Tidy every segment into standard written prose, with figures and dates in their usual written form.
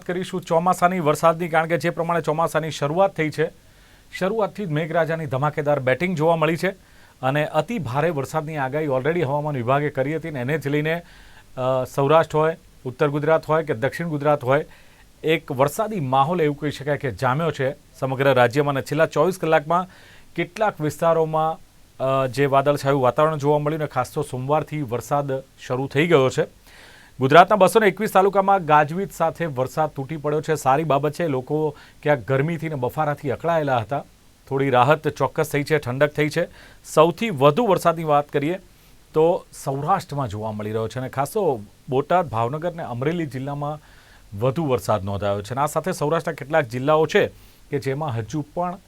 કરીશું ચોમાસાની વરસાદની, કારણ કે જે પ્રમાણે ચોમાસાની શરૂઆત થઈ છે, શરૂઆતથી જ મેઘરાજાની ધમાકેદાર બેટિંગ જોવા મળી છે અને અતિ ભારે વરસાદની આગાહી ઓલરેડી હવામાન વિભાગે કરી હતી અને એને જ લઈને સૌરાષ્ટ્ર હોય, ઉત્તર ગુજરાત હોય કે દક્ષિણ ગુજરાત હોય, એક વરસાદી માહોલ એવું કહી શકાય કે જામ્યો છે સમગ્ર રાજ્યમાં. અને છેલ્લા 24 કલાકમાં કેટલાક વિસ્તારોમાં જે વાદળછાયું વાતાવરણ જોવા મળ્યું ને ખાસ તો સોમવારથી વરસાદ શરૂ થઈ ગયો છે. ગુજરાતના 221 તાલુકામાં ગાજવીજ સાથે વરસાદ તૂટી પડ્યો છે. સારી બાબત છે. લોકો ક્યાંક ગરમીથી ને બફારાથી અકળાયેલા હતા, થોડી રાહત ચોક્કસ થઈ છે, ઠંડક થઈ છે. સૌથી વધુ વરસાદની વાત કરીએ તો સૌરાષ્ટ્રમાં જોવા મળી રહ્યો છે અને ખાસ તો બોટાદ, ભાવનગર ને અમરેલી જિલ્લામાં વધુ વરસાદ નોંધાયો છે. અને આ સાથે સૌરાષ્ટ્રના કેટલાક જિલ્લાઓ છે કે જેમાં હજુ પણ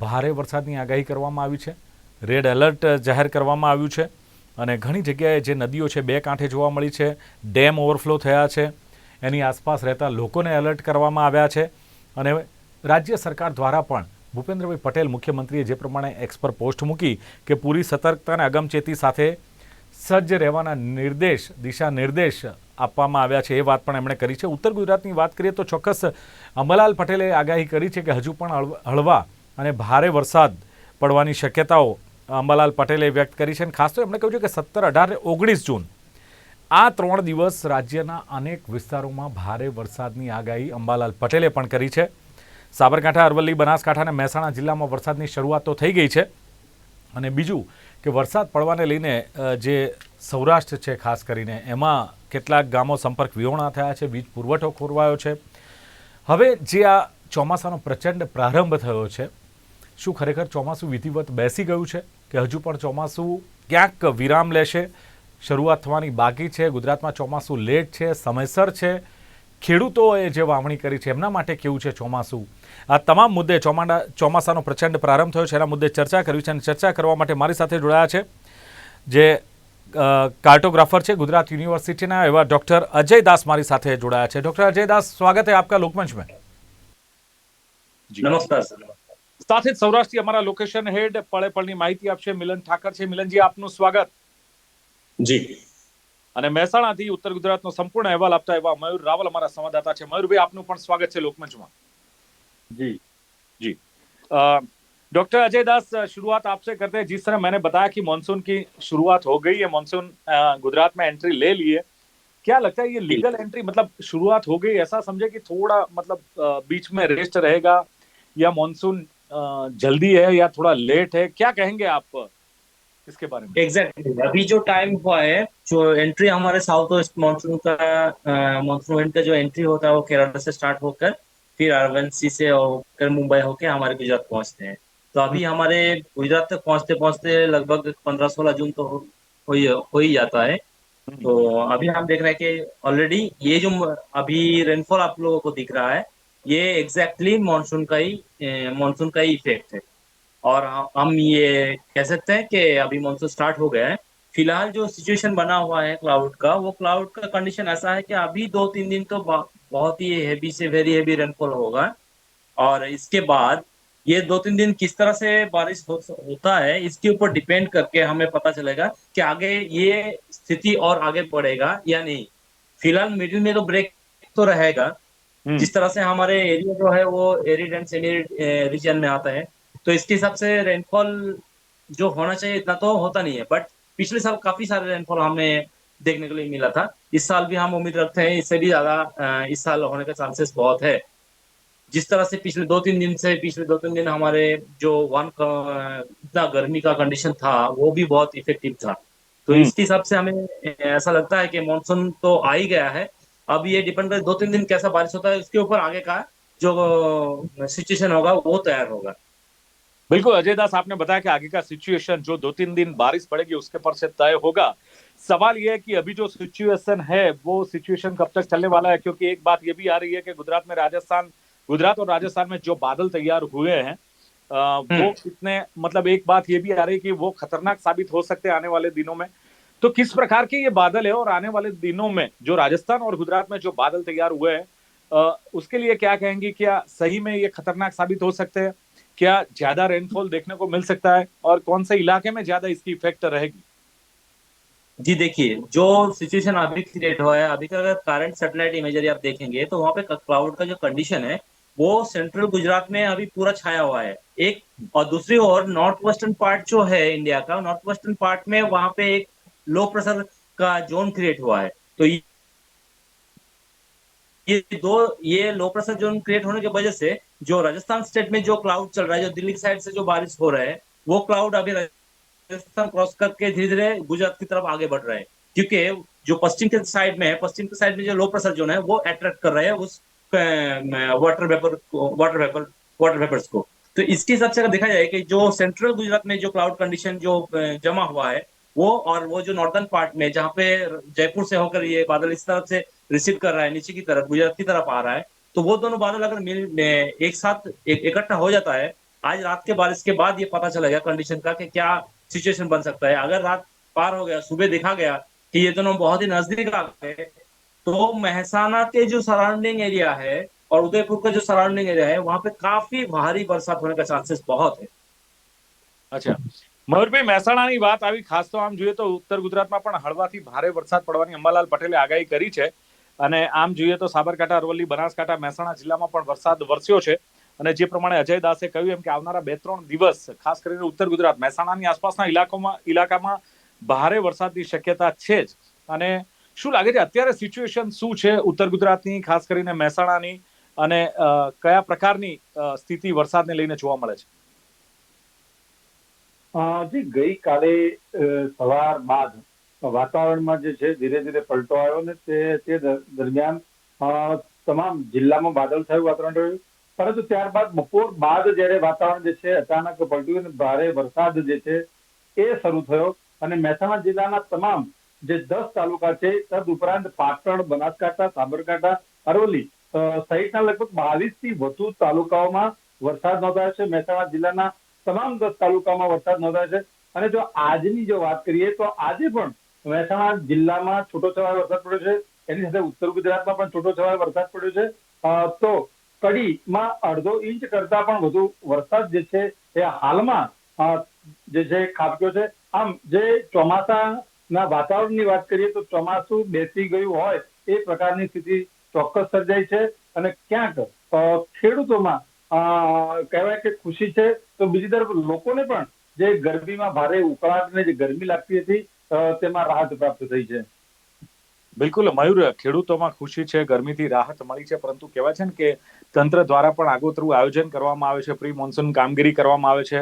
ભારે વરસાદની આગાહી કરવામાં આવી છે. રેડ એલર્ટ જાહેર કરવામાં આવ્યું છે અને ઘણી જગ્યાએ જે નદીઓ છે બે કાંઠે જોવા મળી છે, ડેમ ઓવરફ્લો થયા છે, એની આસપાસ રહેતા લોકોને એલર્ટ કરવામાં આવ્યા છે. અને રાજ્ય સરકાર દ્વારા પણ ભૂપેન્દ્રભાઈ પટેલ મુખ્યમંત્રીએ જે પ્રમાણે એક્સ પર પોસ્ટ મૂકી કે પૂરી સતર્કતા અને અગમચેતી સાથે સજ્જ રહેવાના દિશા નિર્દેશ આપવામાં આવ્યા છે, એ વાત પણ એમણે કરી છે. ઉત્તર ગુજરાતની વાત કરીએ તો ચોક્કસ અંબાલાલ પટેલે આગાહી કરી છે કે હજુ પણ હળવા અને ભારે વરસાદ પડવાની શક્યતાઓ અંબાલાલ પટેલે વ્યક્ત કરી છે. ખાસ તો એમણે કહ્યું છે કે 17, 18, 19 જૂન આ 3 દિવસ રાજ્યના અનેક વિસ્તારોમાં ભારે વરસાદની આગાહી અંબાલાલ પટેલે પણ કરી છે. સાબરકાંઠા, અરવલ્લી, બનાસકાંઠા અને મહેસાણા જિલ્લામાં વરસાદની શરૂઆત તો થઈ ગઈ છે. અને બીજું કે વરસાદ પડવાને લઈને જે સૌરાષ્ટ્ર છે ખાસ કરીને એમાં કેટલાક ગામો સંપર્ક વિહોણા થયા છે, વીજ પુરવઠો ખોરવાયો છે. હવે જે આ ચોમાસાનો પ્રચંડ પ્રારંભ થયો છે, શું ખરેખર ચોમાસું વિધિવત બેસી ગયું છે કે હજુ પણ ચોમાસું ક્યાંક વિરામ લેશે? શરૂઆત થવાની બાકી છે. ગુજરાતમાં ચોમાસું લેટ છે, સમયસર છે? ખેડૂતોએ જે વાવણી કરી છે એમના માટે કેવું છે ચોમાસું? આ તમામ મુદ્દે ચોમાસાનો પ્રચંડ પ્રારંભ થયો છે એના મુદ્દે ચર્ચા કરવી છે. અને ચર્ચા કરવા માટે મારી સાથે જોડાયા છે જે કાર્ટોગ્રાફર છે ગુજરાત યુનિवर्सिटी એવા डॉक्टर अजय दास મારી સાથે જોડાયા છે. डॉक्टर अजय दास, स्वागत है आपका लोकमंच में. નમસ્કાર સર. સાથે જ સૌરાષ્ટ્રથી અમારા લોકેશન હેડ પળે પળની માહિતી આપશે મિલન ઠાકર છે. મિલનજી, આપનું સ્વાગત. જી. અને મહેસાણાથી ઉત્તર ગુજરાતનો સંપૂર્ણ અહેવાલ આપતા એવા મયુર રાવલ અમારા સંવાદદાતા છે. મયુરભાઈ, આપનું પણ સ્વાગત છે લોકમંચમાં. जी जी डॉक्टर अजय दास, शुरुआत आपसे करते हैं. जिस तरह मैंने बताया कि मानसून की शुरुआत हो गई है, मानसून गुजरात में एंट्री ले ली है, क्या लगता है ये लीगल एंट्री, मतलब शुरुआत हो गई ऐसा समझे कि थोड़ा मतलब बीच में रेस्ट रहेगा या मानसून जल्दी है या थोड़ा लेट है? क्या कहेंगे आप इसके बारे में? एग्जैक्टली अभी जो टाइम हुआ है, जो एंट्री हमारे साउथ वेस्ट मानसून का जो एंट्री होता है वो केरला से स्टार्ट होकर फिर अरवन सी से होकर मुंबई होकर हमारे गुजरात पहुंचते हैं. तो अभी हमारे गुजरात तक पहुंचते पहुंचते लगभग 15-16 जून तो हो ही जाता है. तो अभी हम देख रहे हैं कि ऑलरेडी ये जो अभी रेनफॉल आप लोगों को दिख रहा है, ये एग्जैक्टली मानसून का ही इफेक्ट है. और हम ये कह सकते हैं कि अभी मानसून स्टार्ट हो गया है. फिलहाल जो सिचुएशन बना हुआ है क्लाउड का, वो क्लाउड का कंडीशन ऐसा है कि अभी 2-3 दिन तो बहुत ही हैवी से वेरी हैवी रेनफॉल होगा. और इसके बाद ये 2-3 दिन किस तरह से बारिश होता है, इसके ऊपर डिपेंड करके हमें पता चलेगा कि आगे ये स्थिति और आगे बढ़ेगा या नहीं. फिलहाल मिडिल में तो ब्रेक तो रहेगा. जिस तरह से हमारे एरिया जो है वो एरिड एंड सेमी रीजन में आता है, तो इसके हिसाब से रेनफॉल जो होना चाहिए इतना तो होता नहीं है. बट पिछले साल काफी सारे रेनफॉल हमें देखने के लिए मिला था. इस साल भी हम उम्मीद रखते हैं इससे भी ज्यादा इस साल होने का चांसेस बहुत है. जिस तरह से पिछले 2-3 दिन हमारे जो इतना गर्मी का कंडीशन था वो भी बहुत इफेक्टिव था. तो इसके हिसाब से हमें ऐसा लगता है कि मानसून तो आ ही गया है. अब ये डिपेंड करे 2-3 दिन कैसा बारिश होता है, उसके ऊपर आगे का जो सिचुएशन होगा वो तैयार होगा. बिल्कुल अजय दास, आपने बताया कि आगे का सिचुएशन जो 2-3 दिन बारिश पड़ेगी उसके पर से तय होगा. सवाल यह है कि अभी जो सिचुएशन है वो सिचुएशन कब तक चलने वाला है? क्योंकि एक बात ये भी आ रही है कि गुजरात और राजस्थान में जो बादल तैयार हुए हैं वो कितने, मतलब एक बात ये भी आ रही है कि वो खतरनाक साबित हो सकते हैं आने वाले दिनों में. तो किस प्रकार के ये बादल है और आने वाले दिनों में जो राजस्थान और गुजरात में जो बादल तैयार हुए हैं उसके लिए क्या कहेंगे? क्या सही में ये खतरनाक साबित हो सकते हैं? क्या ज्यादा रेनफॉल देखने को मिल सकता है और कौन से इलाके में ज्यादा इसकी इफेक्ट रहेगी? जी देखिए, जो सिचुएशन अभी क्रिएट हुआ है, अभी का अगर करंट सैटेलाइट इमेजरी आप देखेंगे तो वहाँ पे क्लाउड का जो कंडीशन है, वो सेंट्रल गुजरात में अभी पूरा छाया हुआ है। एक और दूसरी ओर नॉर्थ वेस्टर्न पार्ट जो है इंडिया का, नॉर्थ वेस्टर्न पार्ट में वहाँ पे एक लो प्रेशर का जोन क्रिएट हुआ है। तो ये लो प्रेशर जोन क्रिएट होने की वजह से जो राजस्थान स्टेट में जो क्लाउड चल रहा है, जो दिल्ली की साइड से जो बारिश हो रहा है, वो क्लाउड अभी राजस्थान क्रॉस करके धीरे-धीरे गुजरात की तरफ आगे बढ़ रहा है। क्योंकि जो पश्चिम के साइड में है, पश्चिम के साइड में जो लो प्रेशर जोन है, वो अट्रैक्ट कर रहा है उस वाटर वेपर को वाटर वेपर्स को। तो इसके हिसाब से अगर देखा जाए कि जो सेंट्रल गुजरात में जो क्लाउड कंडीशन जो जमा हुआ है, वो और वो जो नॉर्दर्न पार्ट में जहाँ पे जयपुर से होकर ये बादल इस तरफ से रिसीव कर रहा है, नीचे की तरफ, गुजरात की तरफ आ रहा है, तो वो दोनों बादल अगर एक साथ इकट्ठा हो जाता है, आज रात के बारिश के बाद ये पता चलेगा कंडीशन का कि क्या सिचुएशन बन सकता है। अगर रात पार हो गया, सुबह देखा गया कि ये दोनों बहुत ही नजदीक आ गए, तो मेहसाना के जो सराउंडिंग एरिया है और उदयपुर का जो सराउंडिंग एरिया है, वहां पे काफी भारी बरसात होने का चांसेस बहुत है। અચ્છા, મયુરભાઈ, મહેસાણાની વાત આવી, ખાસ તો આમ જોઈએ તો ઉત્તર ગુજરાતમાં પણ હળવાથી ભારે વરસાદ પડવાની અંબાલાલ પટેલે આગાહી કરી છે. અને આમ જોઈએ તો સાબરકાંઠા, અરવલ્લી, બનાસકાંઠા, મહેસાણા જિલ્લામાં પણ વરસાદ વરસ્યો છે. અને જે પ્રમાણે અજય દાસે કહ્યું એમ કે આવનારા 2-3 દિવસ ખાસ કરીને ઉત્તર ગુજરાત, મહેસાણાની આસપાસના ઇલાકામાં ભારે વરસાદની શક્યતા છે જ. અને શું લાગે છે અત્યારે સિચ્યુએશન શું છે ઉત્તર ગુજરાતની, ખાસ કરીને મહેસાણાની, અને કયા પ્રકારની સ્થિતિ વરસાદને લઈને જોવા મળે છે? જી ગઈકાલે સવાર બાદ વાતાવરણમાં જે છે ધીરે ધીરે પલટો આવ્યો ને તે દરમિયાન તમામ જિલ્લામાં વાદળછાયું વાતાવરણ રહ્યું. પરંતુ ત્યારબાદ બપોર બાદ જયારે વાતાવરણ જે છે અચાનક પલટ્યું અને ભારે વરસાદ જે છે એ શરૂ થયો અને મહેસાણા જિલ્લાના તમામ જે 10 તાલુકા છે તદ ઉપરાંત પાટણ, બનાસકાંઠા, સાબરકાંઠા, અરવલ્લી સહિતના લગભગ 22 થી વધુ તાલુકાઓમાં વરસાદ નોંધાયો છે. મહેસાણા જિલ્લાના તમામ 10 તાલુકામાં વરસાદ નોંધાયો છે. અને જો આજની જો વાત કરીએ તો આજે પણ મહેસાણા જિલ્લામાં છૂટોછવાયો વરસાદ પડ્યો છે. એની સાથે ઉત્તર ગુજરાતમાં પણ છૂટોછવાયો વરસાદ પડ્યો છે. તો કડીમાં 1/2 ઇંચ કરતા પણ વધુ વરસાદ જે છે એ હાલમાં જે છે ખાબક્યો છે. આમ જે ચોમાસાના વાતાવરણની વાત કરીએ તો ચોમાસું બેસી ગયું હોય એ પ્રકારની સ્થિતિ ચોક્કસ સર્જાઈ છે. અને ક્યાંક ખેડૂતોમાં કહેવાય કે ખુશી છે, તો બીજી તરફ લોકોને પણ જે ગરમીમાં ભારે ઉકળાટ ને જે ગરમી લાગતી હતી તેમાં રાહત પ્રાપ્ત થઈ છે. બિલકુલ મયુર, ખેડૂતોમાં ખુશી છે, ગરમીથી રાહત મળી છે, પરંતુ કહેવાય છે ને કે તંત્ર દ્વારા પણ આગોતરું આયોજન કરવામાં આવે છે, પ્રી મોન્સૂન કામગીરી કરવામાં આવે છે.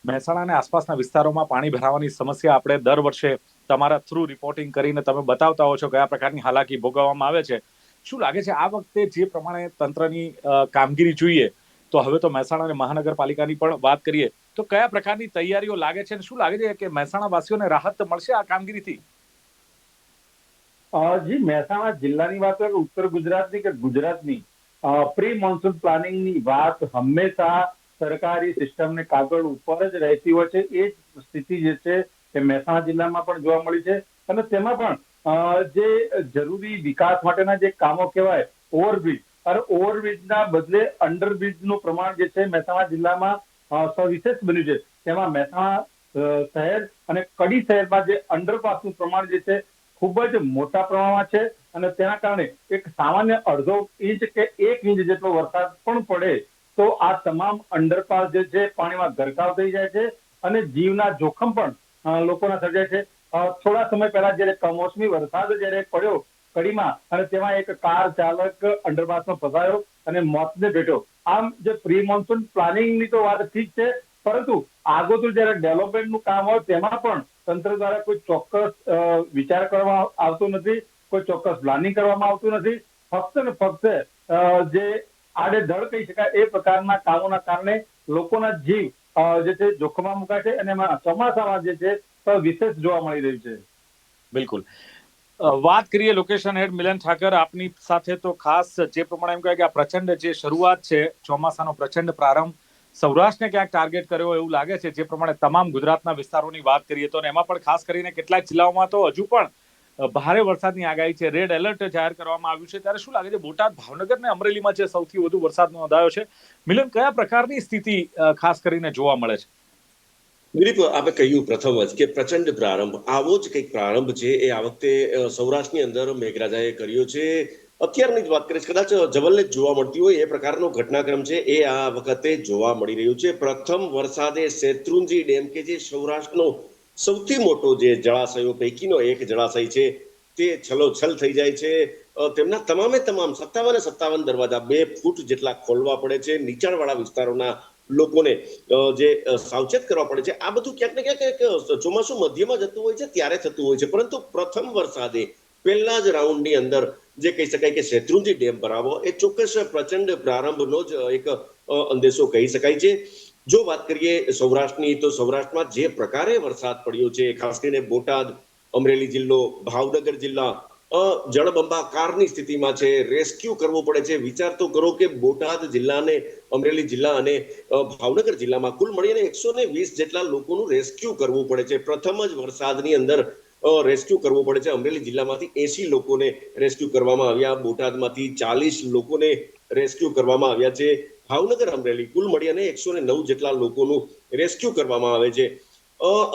મહેસાણા અને આસપાસના વિસ્તારોમાં પાણી ભરાવાની સમસ્યા આપણે દર વર્ષે તમારા થ્રુ રિપોર્ટિંગ કરીને તમે બતાવતા હો છો કયા પ્રકારની હાલાકી ભોગવવામાં આવે છે. શું લાગે છે આ વખતે જે પ્રમાણે તંત્રની કામગીરી જોઈએ તો હવે તો મહેસાણા અને મહાનગરપાલિકાની પણ વાત કરીએ તો કયા પ્રકારની તૈયારીઓ લાગે છે અને શું લાગે છે કે મહેસાણા વાસીઓને રાહત મળશે આ કામગીરીથી? જી મહેસાણા જિલ્લાની વાત હોય કે ઉત્તર ગુજરાતની કે ગુજરાતની પ્રી મોન્સૂન પ્લાનિંગની વાત હંમેશા સરકારી સિસ્ટમને કાગળ ઉપર જ રહેતી હોય છે. એ જ સ્થિતિ જે છે એ મહેસાણા જિલ્લામાં પણ જોવા મળી છે. અને તેમાં પણ જે જરૂરી વિકાસ માટેના જે કામો કહેવાય ઓવરબ્રિજ, અને ઓવરબ્રિજના બદલે અંડરબ્રિજનું પ્રમાણ જે છે મહેસાણા જિલ્લામાં સવિશેષ બન્યું છે. તેમાં મહેસાણા શહેર અને કડી શહેરમાં જે અંડરપાસનું પ્રમાણ જે છે ખૂબ જ મોટા પ્રમાણમાં છે. અને તેના કારણે એક સામાન્ય 1/2 ઇંચ કે 1 ઇંચ જેટલો વરસાદ પણ પડે તો આ તમામ અંડરપાસ જે છે પાણીમાં ગરકાવ થઈ જાય છે અને જીવના જોખમ પણ લોકોના સર્જાય છે. થોડા સમય પહેલા જયારે કમોસમી વરસાદ જયારે પડ્યો કડીમાં અને તેમાં એક કાર ચાલક અંડરપાસમાં ફસાયો અને મોતને ભેટ્યો. આમ જે પ્રી મોન્સૂન પ્લાનિંગની તો વાત ઠીક છે, પરંતુ આગોતરું જયારે ડેવલપમેન્ટનું કામ હોય તેમાં પણ તંત્ર દ્વારા કોઈ ચોક્કસ વિચાર કરવામાં આવતો નથી, કોઈ ચોક્કસ પ્લાનિંગ કરવામાં આવતું નથી. ફક્ત ને ફક્ત જે આડેધડ કહી શકાય એ પ્રકારના કામોના કારણે લોકોના જીવ જે છે જોખમમાં મુકાય છે. અને એમાં ચોમાસામાં જે છે વિશેષ જોવા મળી રહ્યું છે. બિલકુલ. વાત કરીએ લોકેશન હેડ મિલન ઠાકર આપની સાથે, તો ખાસ જે પ્રમાણે એમ કહે કે આ પ્રચંડ જે શરૂઆત છે ચોમાસાનો પ્રચંડ પ્રારંભ સૌરાષ્ટ્રને ક્યાંક ટાર્ગેટ કર્યો એવું લાગે છે. જે પ્રમાણે તમામ ગુજરાતના વિસ્તારોની વાત કરીએ તો એમાં પણ ખાસ કરીને કેટલાક જિલ્લાઓમાં તો હજુ પણ ભારે વરસાદની આગાહી છે, રેડ એલર્ટ જાહેર કરવામાં આવ્યું છે. ત્યારે શું લાગે છે બોટાદ, ભાવનગર ને અમરેલીમાં જે સૌથી વધુ વરસાદ નોંધાયો છે, મિલન કયા પ્રકારની સ્થિતિ ખાસ કરીને જોવા મળે છે? દિલીપ, આપે કહ્યું પ્રથમ જ કે પ્રચંડ પ્રારંભ, આવો જ કંઈક પ્રારંભ છે એ આ વખતે સૌરાષ્ટ્રની અંદર મેઘરાજાએ કર્યો છે. અત્યારની જ વાત કરીશ, કદાચ જવલ્લે જ જોવા મળતી હોય એ પ્રકારનો ઘટનાક્રમ છે એ આ વખતે જોવા મળી રહ્યું છે. પ્રથમ વરસાદે શેત્રુંજી ડેમ કે જે સૌરાષ્ટ્રનો સૌથી મોટો જે જળાશયો પૈકીનો એક જળાશય છે તે છલોછલ થઈ જાય છે. તેમના તમામે તમામ 57 દરવાજા 2 ફૂટ જેટલા ખોલવા પડે છે. નીચાણવાળા વિસ્તારોના લોકોને જે સાવચેત કરવા પડે છે. આ બધું ક્યાંક ને ક્યાંક ચોમાસું મધ્યમાં જતું હોય છે ત્યારે થતું હોય છે, પરંતુ પ્રથમ વરસાદે પહેલા જ રાઉન્ડની અંદર જે કહી શકાય કે શેત્રુંજી ડેમ ભરાવો એ ચોક્કસ પ્રચંડ પ્રારંભનો જ એક અંદેશો કહી શકાય છે. જો વાત કરીએ સૌરાષ્ટ્રની, તો સૌરાષ્ટ્રમાં જે પ્રકારે વરસાદ પડ્યો છે, ખાસ કરીને બોટાદ, અમરેલી જિલ્લો, ભાવનગર જિલ્લા જળબંબાકારની સ્થિતિમાં છે. રેસ્ક્યુ કરવું પડે છે. વિચાર તો કરો કે બોટાદ જિલ્લાને, અમરેલી જિલ્લા અને ભાવનગર જિલ્લામાં કુલ મળીને 120 જેટલા લોકોનું રેસ્ક્યુ કરવું પડે છે. પ્રથમ જ વરસાદની અંદર રેસ્ક્યુ કરવું પડે છે. અમરેલી જિલ્લામાંથી 80 લોકોને રેસ્ક્યુ કરવામાં આવ્યા, બોટાદમાંથી 40 લોકોને રેસ્ક્યુ કરવામાં આવ્યા છે. ભાવનગર, અમરેલી કુલ મળીને 109 જેટલા લોકોનું રેસ્ક્યુ કરવામાં આવે છે.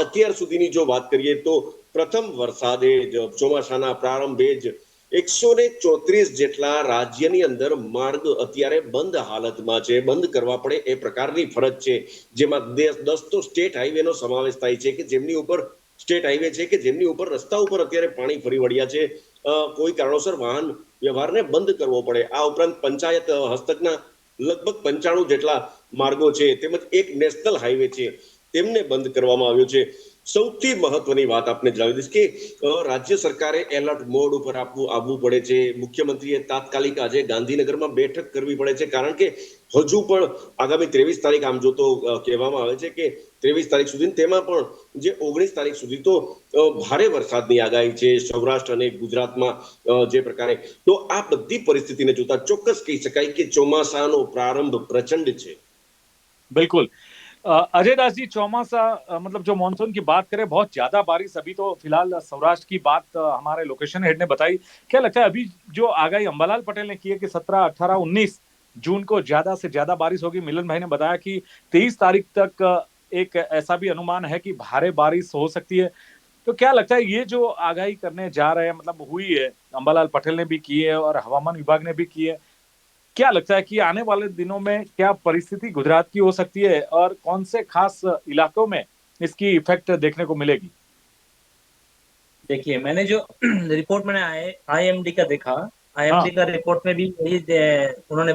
અત્યાર સુધીની જો વાત કરીએ તો પ્રથમ વરસાદે ચોમાસાના પ્રારંભે જ 134 જેટલા રાજ્યની અંદર માર્ગ અત્યારે બંધ હાલતમાં છે. બંધ કરવા પડે એ પ્રકારની ફરજ છે, જેમાં 10 તો સ્ટેટ હાઈવેનો સમાવેશ થાય છે કે જેમની ઉપર સ્ટેટ હાઈવે છે કે જેમની ઉપર રસ્તા ઉપર અત્યારે પાણી ફરી વળ્યા છે. કોઈ કારણોસર વાહન વ્યવહારને બંધ કરવો પડે. આ ઉપરાંત પંચાયત હસ્તકના લગભગ 95 જેટલા માર્ગો છે, તેમજ એક નેશનલ હાઈવે છે, તેમને બંધ કરવામાં આવ્યો છે. સૌથી મહત્વની વાત આપને જણાવી દઈશ કે રાજ્ય સરકારે એલર્ટ મોડ ઉપર આવવું પડે છે. મુખ્યમંત્રીએ તાત્કાલિક આજે ગાંધીનગરમાં બેઠક કરવી પડે છે, કારણ કે હજુ પણ આગામી 23 તારીખ આમ જો તો કહેવામાં આવે છે કે 23 તારીખ સુધી, તેમાં પણ જે 19 તારીખ સુધી તો ભારે વરસાદની આગાહી છે સૌરાષ્ટ્ર અને ગુજરાતમાં જે પ્રકારે. તો આ બધી પરિસ્થિતિને જોતા ચોક્કસ કહી શકાય કે ચોમાસાનો પ્રારંભ प्रचंड છે. बिल्कुल। अजय दास जी, चौमासा मतलब जो मानसून की बात करें, बहुत ज्यादा बारिश अभी तो फिलहाल सौराष्ट्र की बात हमारे लोकेशन हेड ने बताई। क्या लगता है अभी जो आगाही अंबालाल पटेल ने की है कि 17, 18, 19 जून को ज्यादा से ज्यादा बारिश होगी? मिलन भाई ने बताया कि 23 तारीख तक एक ऐसा भी अनुमान है कि भारी बारिश हो सकती है। तो क्या लगता है ये जो आगाही करने जा रहे हैं, मतलब हुई है, अंबालाल पटेल ने भी की है और हवामान विभाग ने भी की है, क्या लगता है कि आने वाले दिनों में क्या परिस्थिति गुजरात की हो सकती है और कौन से खास इलाकों में इसकी इफेक्ट देखने को मिलेगी? देखिए, मैंने जो रिपोर्ट मैंने आईएमडी का देखा, आईएमडी का रिपोर्ट में भी यही उन्होंने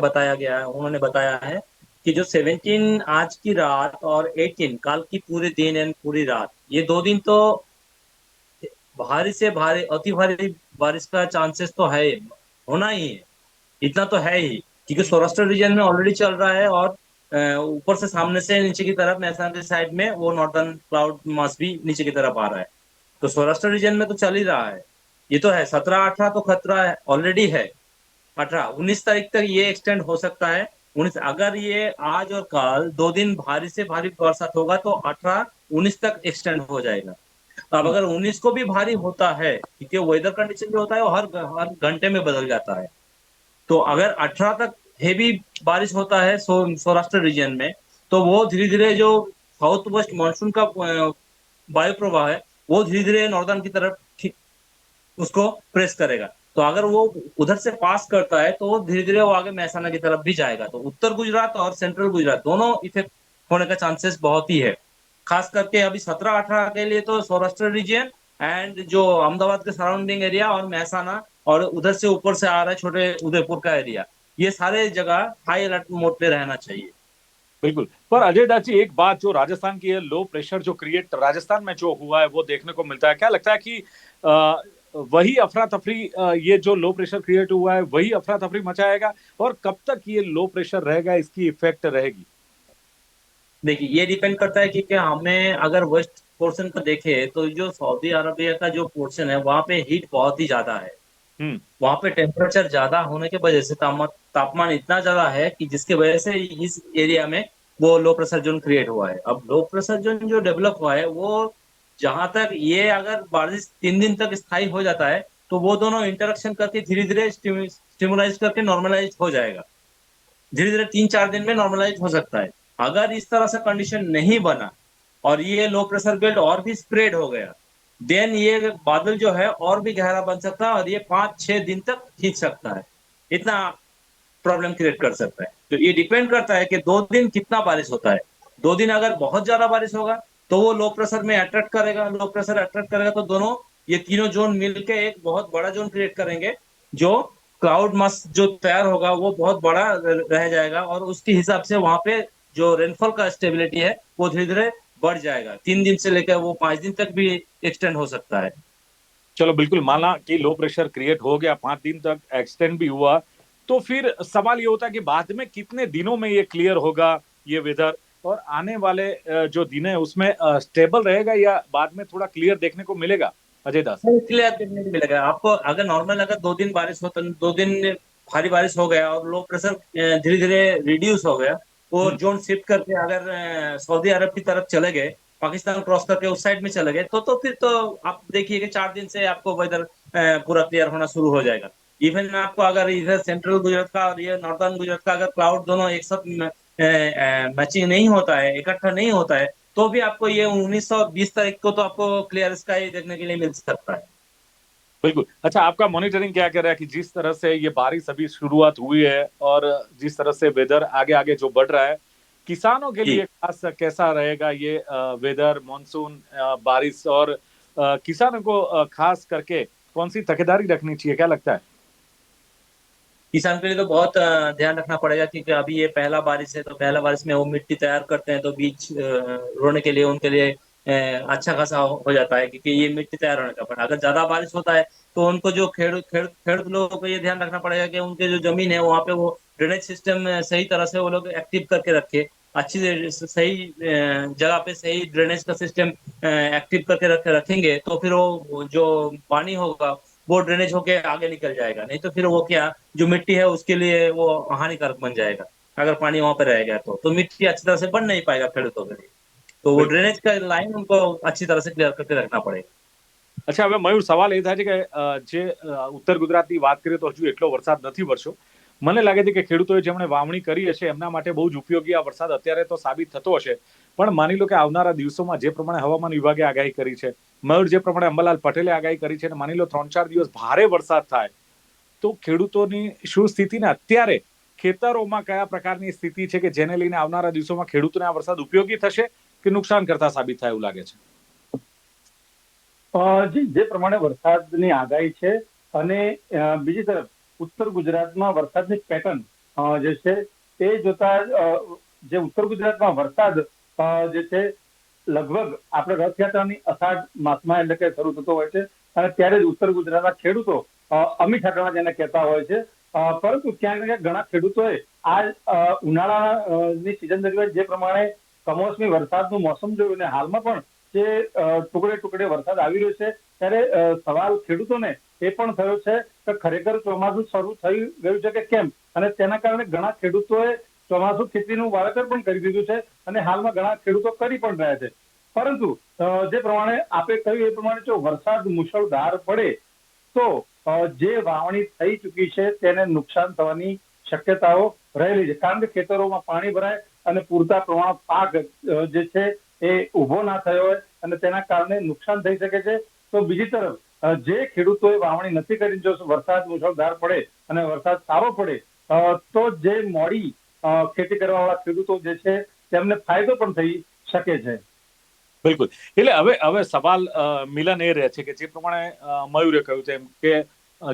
बताया है कि जो 17 आज की रात और 18 कल की पूरे दिन एंड पूरी रात, ये 2 दिन तो भारी से भारी, अति भारी बारिश का चांसेस तो है, होना ही है, इतना तो है ही, क्योंकि सौराष्ट्र रीजन में ऑलरेडी चल रहा है और ऊपर से सामने से नीचे की तरफ मैदान की साइड में वो नॉर्दर्न क्लाउड मास भी नीचे की तरफ आ रहा है। तो सौराष्ट्र रीजन में तो चल ही रहा है, ये तो है। 17-18 तो खतरा ऑलरेडी है। 18-19 तारीख तक ये एक्सटेंड हो सकता है। 19 अगर ये आज और कल 2 दिन भारी से भारी बरसात होगा तो 18-19 तक एक्सटेंड हो जाएगा। अब अगर 19 को भी भारी होता है, क्योंकि वेदर कंडीशन जो होता है वो हर घंटे में बदल जाता है, तो अगर 18 तक हेवी बारिश होता है सौराष्ट्र रीजन में, तो वो धीरे धीरे जो साउथ वेस्ट मानसून का वायु प्रवाह है वो धीरे धीरे नॉर्दर्न की तरफ उसको प्रेस करेगा। तो अगर वो उधर से पास करता है तो धीरे धीरे वो आगे महसाना की तरफ भी जाएगा। तो उत्तर गुजरात और सेंट्रल गुजरात दोनों इफेक्ट होने का चांसेस बहुत ही है। खास करके अभी 17-18 के लिए तो सौराष्ट्र रीजन एंड जो अहमदाबाद के सराउंडिंग एरिया और महसाना और उधर से ऊपर से आ रहा है छोटे उदयपुर का एरिया, ये सारे जगह हाई अलर्ट मोड पे रहना चाहिए। बिल्कुल। पर अजय दास जी, एक बात जो राजस्थान की है, लो प्रेशर जो क्रिएट राजस्थान में जो हुआ है वो देखने को मिलता है। क्या लगता है कि वही अफरा तफरी, ये जो लो प्रेशर क्रिएट हुआ है वही अफरा तफरी मचाएगा और कब तक ये लो प्रेशर रहेगा, इसकी इफेक्ट रहेगी? देखिए, ये डिपेंड करता है कि हमें अगर वेस्ट पोर्शन को देखें तो जो सऊदी अरबिया का जो पोर्शन है वहां पे हीट बहुत ही ज्यादा है। वहां पे टेम्परेचर ज्यादा होने की वजह से तापमान इतना ज्यादा है कि जिसकी वजह से इस एरिया में वो लो प्रेशर जोन क्रिएट हुआ है। अब लो प्रेशर जोन जो डेवलप हुआ है वो जहां तक ये अगर बारिश 3 दिन तक स्थायी हो जाता है तो वो दोनों इंटरेक्शन करके धीरे धीरे स्टिमुलाइज करके नॉर्मलाइज हो जाएगा। धीरे धीरे 3-4 दिन में नॉर्मलाइज हो सकता है। अगर इस तरह से कंडीशन नहीं बना और ये लो प्रेशर बेल्ट और भी स्प्रेड हो गया, देन ये बादल जो है और भी गहरा बन सकता है और ये 5-6 दिन तक खींच सकता है, इतना प्रॉब्लम क्रिएट कर सकता है। तो ये डिपेंड करता है कि 2 दिन कितना बारिश होता है। 2 दिन अगर बहुत ज्यादा बारिश होगा तो वो लो प्रेशर में अट्रैक्ट करेगा, लो प्रेशर अट्रैक्ट करेगा तो दोनों ये तीनों जोन मिलके एक बहुत बड़ा जोन क्रिएट करेंगे, जो क्लाउड मस जो तैयार होगा वो बहुत बड़ा रह जाएगा और उसके हिसाब से वहां पे जो रेनफॉल का स्टेबिलिटी है वो धीरे धीरे बढ़ जाएगा। 3 दिन से लेकर वो 5 दिन तक भी एक्सटेंड हो सकता है। चलो बिल्कुल, माना कि लो प्रेशर क्रिएट हो गया, 5 दिन तक एक्सटेंड भी हुआ, तो फिर सवाल ये होता है कि बाद में कितने दिनों में ये क्लियर होगा ये वेदर, और आने वाले जो दिन है उसमें स्टेबल रहेगा या बाद में थोड़ा क्लियर देखने को मिलेगा, अजय दास? क्लियर देखने को मिलेगा आपको। अगर नॉर्मल अगर 2 दिन बारिश हो तो 2 दिन भारी बारिश हो गया और लो प्रेशर धीरे धीरे रिड्यूस हो गया, वो जोन शिफ्ट करके अगर सऊदी अरब की तरफ चले गए, पाकिस्तान क्रॉस करके उस साइड में चले गए, तो फिर तो आप देखिए कि 4 दिन से आपको वेदर पूरा क्लियर होना शुरू हो जाएगा। इवन आपको अगर इधर सेंट्रल गुजरात का और ये नॉर्दर्न गुजरात का अगर क्लाउड दोनों एक साथ मैचिंग नहीं होता है, इकट्ठा नहीं होता है, तो भी आपको ये 19-20 तारीख को तो आपको क्लियर स्काई देखने के लिए मिल सकता है। बिल्कुल। अच्छा, आपका मॉनिटरिंग क्या कह रहा है कि जिस तरह से ये बारिश अभी शुरुआत हुई है और जिस तरह से वेदर आगे आगे जो बढ़ रहा है, किसानों के लिए खास कैसा रहेगा ये वेदर, मानसून, बारिश, और किसानों को खास करके कौन सी तकेदारी रखनी चाहिए, क्या लगता है? किसान के लिए तो बहुत ध्यान रखना पड़ेगा, क्योंकि अभी ये पहला बारिश है, तो पहला बारिश में वो मिट्टी तैयार करते हैं तो बीज रोने के लिए उनके लिए अच्छा खासा हो जाता है, क्योंकि ये मिट्टी तैयार होने का। पर अगर ज्यादा बारिश होता है तो उनको जो खेडूत लोगों को ये ध्यान रखना पड़ेगा कि उनके जो जमीन है वहाँ पे वो ड्रेनेज सिस्टम सही तरह से वो लोग एक्टिव करके रखे, अच्छी सही जगह पे सही ड्रेनेज का सिस्टम एक्टिव करके रखेंगे, तो फिर वो जो पानी होगा वो ड्रेनेज होके आगे निकल जाएगा। नहीं तो फिर वो क्या, जो मिट्टी है उसके लिए वो हानिकारक बन जाएगा। अगर पानी वहां पे रहेगा तो मिट्टी अच्छी तरह से बन नहीं पाएगा खेडूतों के लिए, तो वो ड्रेनेज का लाइन उनको अच्छी तरह से क्लियर करके रखना पड़ेगा। अच्छा, હવે મયુર, સવાલ એ થાય છે કે જે ઉત્તર ગુજરાતની વાત કરીએ તો હજુ એટલો વરસાદ નથી વરસ્યો. મને લાગે છે કે ખેડૂતોએ જેમણે વાવણી કરી હશે એમના માટે બહુ જ ઉપયોગી આ વરસાદ અત્યારે તો સાબિત થતો હશે. પણ માની લો કે આવનારા દિવસોમાં જે પ્રમાણે હવામાન વિભાગે આગાહી કરી છે, મયુર, જે પ્રમાણે અંબાલાલ પટેલે આગાહી કરી છે, અને માની લો 3-4 દિવસ ભારે વરસાદ થાય, તો ખેડૂતોની શું સ્થિતિ, ને અત્યારે ખેતરોમાં કયા પ્રકારની સ્થિતિ છે કે જેને લઈને આવનારા દિવસોમાં ખેડૂતોને આ વરસાદ ઉપયોગી થશે કે નુકસાન કરતા સાબિત થાય એવું લાગે છે? જે પ્રમાણે વરસાદની આગાહી છે અને બીજી તરફ ઉત્તર ગુજરાતમાં વરસાદની પેટર્ન જે છે એ જોતા જે ઉત્તર ગુજરાતમાં વરસાદ જે છે લગભગ આપણે રથયાત્રાની અષાઢ માસમાં એટલે કે શરૂ થતો હોય છે, અને ત્યારે જ ઉત્તર ગુજરાતના ખેડૂતો અમી ઠાકરણા જેને કહેતા હોય છે. પરંતુ ક્યાંક ને ક્યાંક ઘણા ખેડૂતોએ આ ઉનાળાની સિઝન દરમિયાન જે પ્રમાણે કમોસમી વરસાદનું મોસમ જોયું અને હાલમાં પણ જે ટુકડે ટુકડે વરસાદ આવી રહ્યો છે, ત્યારે સવાલ ખેડૂતોને એ પણ થયો છે કે ખરેખર ચોમાસું શરૂ થઈ ગયું છે કે કેમ, અને તેના કારણે ઘણા ખેડૂતોએ ચોમાસું ખેતીનું વાવેતર પણ કરી દીધું છે અને હાલમાં ઘણા ખેડૂતો કરી પણ રહ્યા છે. પરંતુ જે પ્રમાણે આપે કહ્યું એ પ્રમાણે જો વરસાદ મુશળધાર પડે તો જે વાવણી થઈ ચૂકી છે તેને નુકસાન થવાની શક્યતાઓ રહેલી છે, કારણ કે ખેતરોમાં પાણી ભરાય અને પૂરતા પ્રમાણમાં પાક જે છે એ ઉભો ના થયો હોય અને તેના કારણે નુકસાન થઈ શકે છે. તો બીજી તરફ જે ખેડૂતોએ વાવણી નથી કરી, જો વરસાદ મુશળધાર પડે અને વરસાદ સારો પડે તો જે મોડી ખેતી કરવા વાળા ખેડૂતો જે છે તેમને ફાયદો પણ થઈ શકે છે. બિલકુલ. એટલે હવે સવાલ મિલન એ રહે છે કે જે પ્રમાણે મયુરે કહ્યું તેમ કે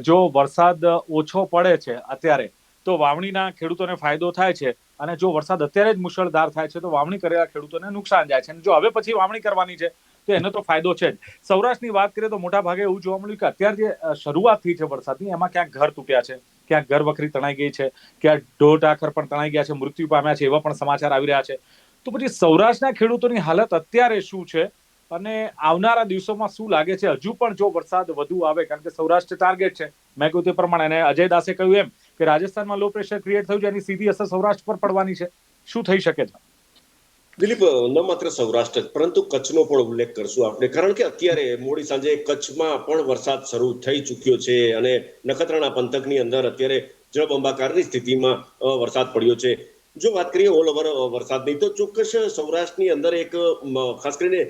જો વરસાદ ઓછો પડે છે અત્યારે તો વાવણીના ખેડૂતોને ફાયદો થાય છે, અને જો વરસાદ અત્યારે જ મુશળધાર થાય છે તો વાવણી કરેલા ખેડૂતોને નુકસાન જાય છે, અને જો હવે પછી વાવણી કરવાની છે તો એનો તો ફાયદો છે જ. સૌરાષ્ટ્રની વાત કરીએ તો મોટા ભાગે એવું જોવા મળ્યું કે અત્યારે જે શરૂઆત થઈ છે વરસાદની, એમાં ક્યાંક ઘર તૂટ્યા છે, ક્યાંક ઘર વખરી તણાઈ ગઈ છે, ક્યાંક ઢોર ઢાંખર પણ તણાઈ ગયા છે, મૃત્યુ પામ્યા છે, એવા પણ સમાચાર આવી રહ્યા છે. તો પછી સૌરાષ્ટ્રના ખેડૂતોની હાલત અત્યારે શું છે અને આવનારા દિવસોમાં શું લાગે છે? હજુ પણ જો વરસાદ વધુ આવે, કારણ કે સૌરાષ્ટ્ર ટાર્ગેટ છે, મેં કહ્યું તે પ્રમાણે, અને અજય દાસે કહ્યું એમ કે રાજસ્થાનમાં લો પ્રેશર ક્રિએટ થયું છે, એની સીધી અસર સૌરાષ્ટ્ર પર પડવાની છે. શું થઈ શકે છે? દિલીપ, ન માત્ર સૌરાષ્ટ્ર પરંતુ કચ્છનો પણ ઉલ્લેખ કરશું આપણે, કારણ કે અત્યારે મોડી સાંજે કચ્છમાં પણ વરસાદ શરૂ થઈ ચૂક્યો છે અને નખત્રાણા પંથકની અંદર અત્યારે જળબંબાકારની સ્થિતિમાં વરસાદ પડ્યો છે. જો વાત કરીએ ઓલ ઓવર વરસાદની તો ચોક્કસ સૌરાષ્ટ્રની અંદર એક ખાસ કરીને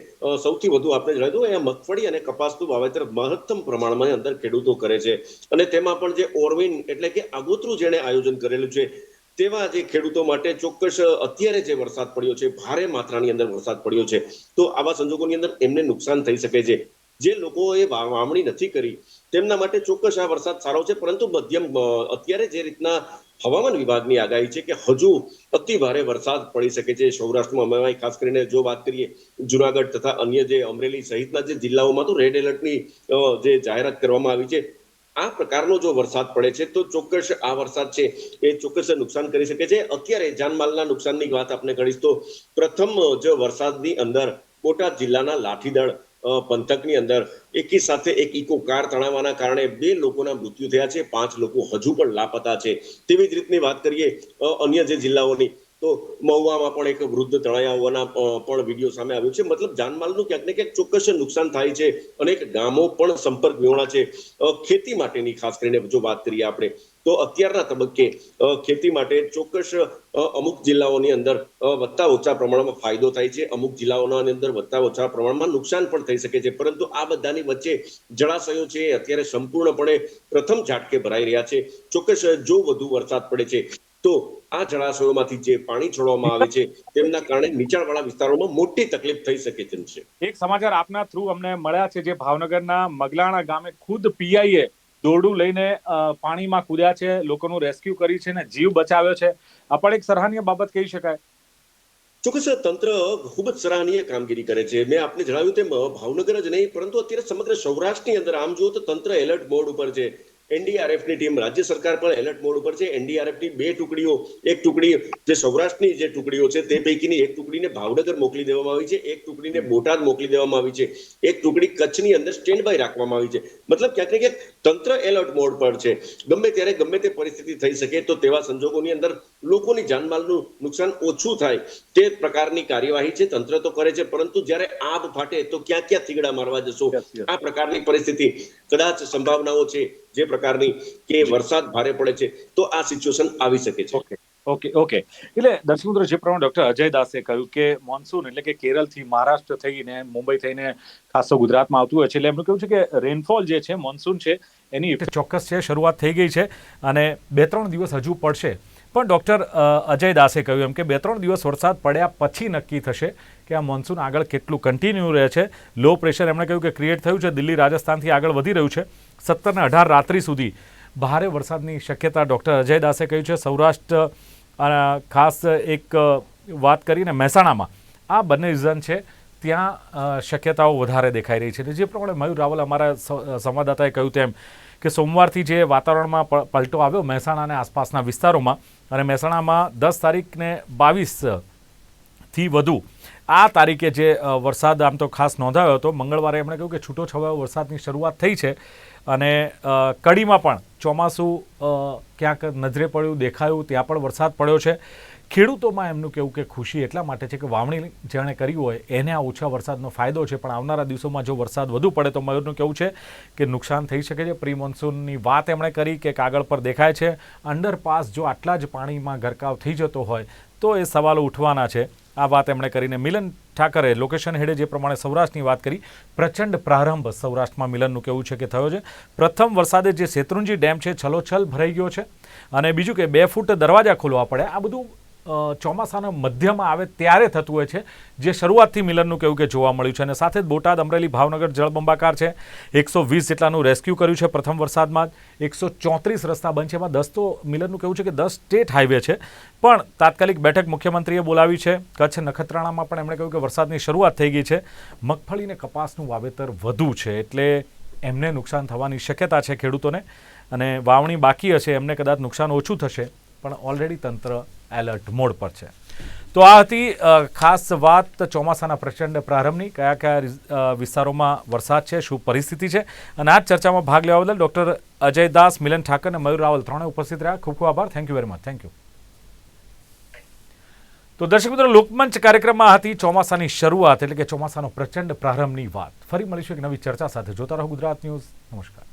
સૌથી વધુ આપણે જણાવ્યું એ મગફળી અને કપાસનું વાવેતર મહત્તમ પ્રમાણમાં અંદર ખેડૂતો કરે છે અને તેમાં પણ જે ઓરવિન એટલે કે આગોતરું જેણે આયોજન કરેલું છે તેવા જે ખેડૂતો માટે ચોક્કસ અત્યારે જે વરસાદ પડ્યો છે ભારે માત્રાની અંદર વરસાદ પડ્યો છે તો આવા સંજોગોની અંદર એમને નુકસાન થઈ શકે છે. જે લોકોએ વાવણી નથી કરી તેમના માટે ચોક્કસ આ વરસાદ સારો છે, પરંતુ મધ્યમ અત્યારે જે રીતના હવામાન વિભાગની આગાહી છે કે હજુ અતિ ભારે વરસાદ પડી શકે છે સૌરાષ્ટ્રમાં. ખાસ કરીને જો વાત કરીએ જુનાગઢ તથા અન્ય જે અમરેલી સહિતના જે જિલ્લાઓમાં તો રેડ એલર્ટની જે જાહેરાત કરવામાં આવી છે. આ પ્રકારનો જો વરસાદ પડે છે તો ચોક્કસ આ વરસાદ છે એ ચોક્કસ નુકસાન કરી શકે છે. અત્યારે જાનમાલના નુકસાનની વાત આપણે કરીશ તો પ્રથમ જો વરસાદની અંદર બોટાદ જિલ્લાના લાઠીદળ પંથકની અંદર એકી સાથે એક ઇકો કાર તણાવવાના કારણે 2 લોકોના મૃત્યુ થયા છે, 5 લોકો હજુ પણ લાપતા છે. તેવી જ રીતની વાત કરીએ અન્ય જે જિલ્લાઓની તો મહુવામાં પણ એક વૃદ્ધ તણાયા હોવાના પણ વિડીયો સામે આવ્યો છે. મતલબ જાનમાલનું ક્યાંક ને ક્યાંક ચોક્કસ નુકસાન થાય છે. અનેક ગામો પણ સંપર્ક વિહોણા છે. ખેતી માટેની ખાસ કરીને જો વાત કરીએ આપણે તો અત્યારના તબક્કે ખેતી માટે ચોક્કસ અમુક જિલ્લાઓની અંદર વધતા ઓછા પ્રમાણમાં ફાયદો થાય છે, અમુક જિલ્લાઓના અંદર વધતા ઓછા પ્રમાણમાં નુકસાન પણ થઈ શકે છે. પરંતુ આ બધાની વચ્ચે જળાશયો છે અત્યારે સંપૂર્ણપણે પ્રથમ ઝાટકે ભરાઈ રહ્યા છે. ચોક્કસ જો વધુ વરસાદ પડે છે તો આ જળાશયોમાંથી જે પાણી છોડવામાં આવે છે તેમના કારણે નીચાણવાળા વિસ્તારોમાં મોટી તકલીફ થઈ શકે તેમ છે. એક સમાચાર આપના થ્રુ અમને મળ્યા છે, જે ભાવનગરના મગલાણા ગામે ખુદ પીઆઈએ દોરડું લઈને પાણીમાં કૂદ્યા છે, લોકોનું રેસ્ક્યુ કરી છે અને જીવ બચાવ્યો છે. આ પણ એક સરાહનીય બાબત કહી શકાય. ચોક્કસ તંત્ર ખૂબ જ સરાહનીય કામગીરી કરે છે. મેં આપને જણાવ્યું તેમ ભાવનગર જ નહીં પરંતુ અત્યારે સમગ્ર સૌરાષ્ટ્રની અંદર આમ જુઓ તો તંત્ર એલર્ટ મોડ ઉપર છે. એનડીઆરએફની ટીમ રાજ્ય સરકાર પણ એલર્ટ મોડ ઉપર છે. એનડીઆરએફની 2 ટુકડીઓ, એક ટુકડી જે સૌરાષ્ટ્રની જે ટુકડીઓ છે તે પૈકીની એક ટુકડીને ભાવનગર મોકલી દેવામાં આવી છે, એક ટુકડીને બોટાદ મોકલી દેવામાં આવી છે, એક ટુકડી કચ્છની અંદર સ્ટેન્ડ બાય રાખવામાં આવી છે. મતલબ ક્યાંક ને ક્યાંક તંત્ર એલર્ટ મોડ પર છે. ગમે ત્યારે ગમે તે પરિસ્થિતિ થઈ શકે તો તેવા સંજોગોની અંદર લોકોની જાનમાલનું નુકસાન ઓછું થાય તે પ્રકારની કાર્યવાહી છે તંત્ર તો કરે છે, પરંતુ જ્યારે આગ ફાટે તો ક્યાં ક્યાં થીગડા મારવા જશો આ પ્રકારની પરિસ્થિતિ કદાચ સંભાવનાઓ છે જે પ્રકારની કે વરસાદ ભારે પડે છે તો આ સિચ્યુએશન આવી શકે છે. ઓકે એટલે દર્શક મિત્રો, જે પ્રમાણે ડોક્ટર અજય દાસે કહ્યું કે મોન્સૂન એટલે કે કેરળથી મહારાષ્ટ્ર થઈને મુંબઈ થઈને ખાસ તો ગુજરાતમાં આવતું હોય છે, એટલે એમનું કેવું છે કે રેનફોલ જે છે મોન્સૂન છે એની ચોક્કસ છે, શરૂઆત થઈ ગઈ છે અને 2-3 દિવસ હજુ પડશે. પણ ડોક્ટર અજય દાસે કહ્યું એમ કે 2-3 દિવસ વરસાદ પડ્યા પછી નક્કી થશે કે આ મોન્સૂન આગળ કેટલું કન્ટિન્યુ રહે છે. લો પ્રેશર એમણે કહ્યું કે ક્રિએટ થયું છે, દિલ્હી રાજસ્થાનથી આગળ વધી રહ્યું છે. 17 અને 18 રાત્રિ સુધી ભારે વરસાદની શક્યતા ડોક્ટર અજય દાસે કહ્યું છે. સૌરાષ્ટ્ર ખાસ એક વાત કરીને મહેસાણામાં આ બંને રિઝન છે ત્યાં શક્યતાઓ વધારે દેખાઈ રહી છે. જે પ્રમાણે મયુર રાવલ અમારા સંવાદદાતાએ કહ્યું તેમ કે સોમવારથી જે વાતાવરણમાં પલટો આવ્યો મહેસાણા અને આસપાસના વિસ્તારોમાં, અને મહેસાણામાં 10 તારીખને 22થી વધુ આ તારીખે જે વરસાદ આમ તો ખાસ નોંધાયો હતો. મંગળવારે એમણે કહ્યું કે છૂટો છવાયો વરસાદની શરૂઆત થઈ છે અને કડીમાં પણ ચોમાસું ક્યાંક નજરે પડ્યું, દેખાયું, ત્યાં પણ વરસાદ પડ્યો છે. ખેડૂતોમાં એમનું કહેવું કે ખુશી એટલા માટે છે કે વાવણી જેણે કરી હોય એને આ ઓછા વરસાદનો ફાયદો છે, પણ આવનારા દિવસોમાં જો વરસાદ વધુ પડે તો મયુરનું કહેવું છે કે નુકસાન થઈ શકે છે. પ્રી મોન્સૂનની વાત એમણે કરી કે કાગળ પર દેખાય છે. અંડરપાસ જો આટલા જ પાણીમાં ગરકાવ થઈ જતો હોય તો એ સવાલો ઉઠવાના છે. આ વાત એમણે કરીને મિલન ઠાકરે લોકેશન હેડે જે પ્રમાણે સૌરાષ્ટ્રની વાત કરી, પ્રચંડ પ્રારંભ સૌરાષ્ટ્રમાં મિલનનું કહેવું છે કે થયો છે. પ્રથમ વરસાદે જે શેત્રુંજી ડેમ છે છલોછલ ભરાઈ ગયો છે, અને બીજું કે 2 ફૂટ દરવાજા ખોલવા પડે. આ બધું ચોમાસાના મધ્યમાં આવે ત્યારે થતું હોય છે, જે શરૂઆતથી મિલનનું કહેવું કે જોવા મળ્યું છે. અને સાથે જ બોટાદ, અમરેલી, ભાવનગર જળબંબાકાર છે. 120 જેટલાનું રેસ્ક્યુ કર્યું છે પ્રથમ વરસાદમાં જ. 134 રસ્તા બંધ છે, એમાં 10 તો મિલનનું કહેવું છે કે 10 સ્ટેટ હાઈવે છે. પણ તાત્કાલિક બેઠક મુખ્યમંત્રીએ બોલાવી છે. કચ્છ નખત્રાણામાં પણ એમણે કહ્યું કે વરસાદની શરૂઆત થઈ ગઈ છે. મગફળી અને કપાસનું વાવેતર વધુ છે એટલે એમને નુકસાન થવાની શક્યતા છે ખેડૂતોને, અને વાવણી બાકી હશે એમને કદાચ નુકસાન ઓછું થશે, પણ ઓલરેડી તંત્ર એલર્ટ મોડ પર છે. તો આ હતી ખાસ વાત ચોમાસાના પ્રચંડ પ્રારંભની. કયા કયા વિસ્તારોમાં વરસાદ છે, શું પરિસ્થિતિ છે, અને આ ચર્ચામાં ભાગ લેવા બદલ ડૉક્ટર અજય દાસ, મિલન ઠાકર અને મયુર રાવલ ત્રણે ઉપસ્થિત રહ્યા. ખૂબ ખૂબ આભાર. Thank you very much. Thank you. તો દર્શક મિત્રો, લોકમંચ કાર્યક્રમમાં હતી ચોમાસાની શરૂઆત એટલે કે ચોમાસાનો પ્રચંડ પ્રારંભની વાત. ફરી મળીશું એક નવી ચર્ચા સાથે. જોતા રહો ગુજરાત ન્યૂઝ. નમસ્કાર.